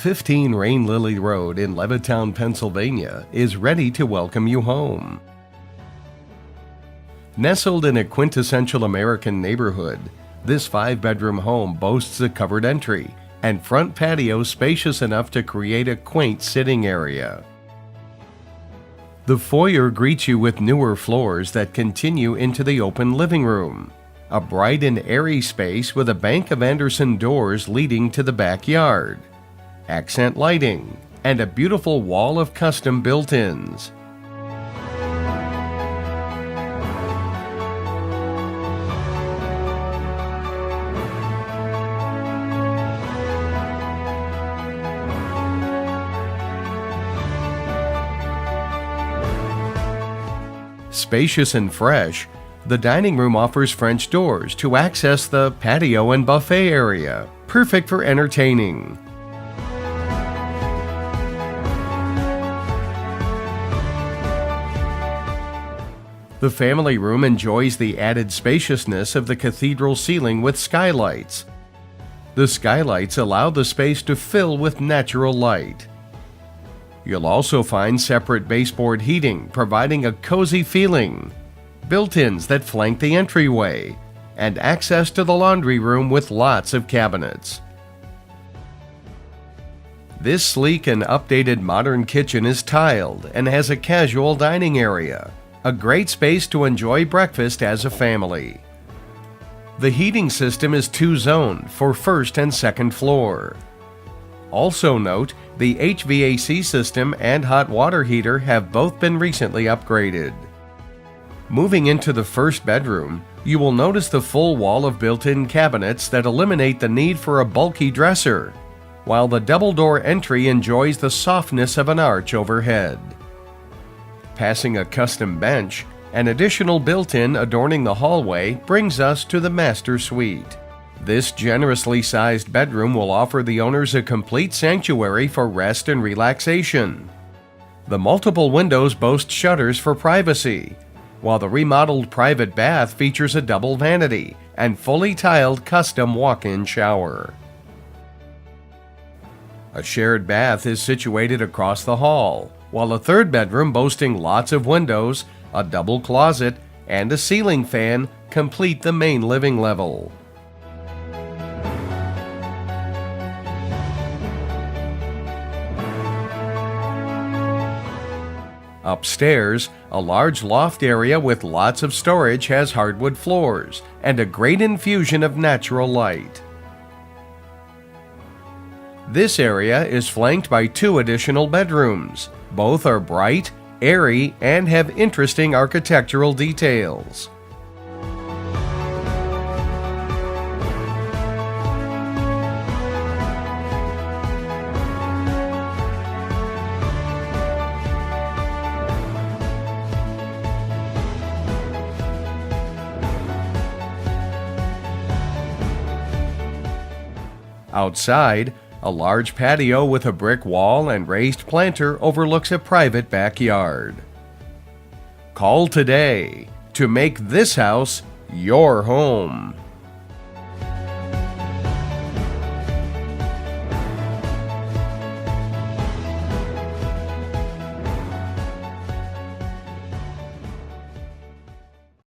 15 Rain Lily Road in Levittown, Pennsylvania is ready to welcome you home. Nestled in a quintessential American neighborhood, this 5-bedroom home boasts a covered entry and front patio spacious enough to create a quaint sitting area. The foyer greets you with newer floors that continue into the open living room, a bright and airy space with a bank of Anderson doors leading to the backyard, accent lighting, and a beautiful wall of custom built-ins. Spacious and fresh, the dining room offers French doors to access the patio and buffet area, perfect for entertaining. The family room enjoys the added spaciousness of the cathedral ceiling with skylights. The skylights allow the space to fill with natural light. You'll also find separate baseboard heating, providing a cozy feeling, built-ins that flank the entryway, and access to the laundry room with lots of cabinets. This sleek and updated modern kitchen is tiled and has a casual dining area, a great space to enjoy breakfast as a family. The heating system is two-zoned for first and second floor. Also note, the HVAC system and hot water heater have both been recently upgraded. Moving into the first bedroom, you will notice the full wall of built-in cabinets that eliminate the need for a bulky dresser, while the double-door entry enjoys the softness of an arch overhead. Passing a custom bench, an additional built-in adorning the hallway brings us to the master suite. This generously sized bedroom will offer the owners a complete sanctuary for rest and relaxation. The multiple windows boast shutters for privacy, while the remodeled private bath features a double vanity and fully tiled custom walk-in shower. A shared bath is situated across the hall, while a third bedroom boasting lots of windows, a double closet, and a ceiling fan complete the main living level. Upstairs, a large loft area with lots of storage has hardwood floors and a great infusion of natural light. This area is flanked by 2 additional bedrooms. Both are bright, airy, and have interesting architectural details. Outside, a large patio with a brick wall and raised planter overlooks a private backyard. Call today to make this house your home.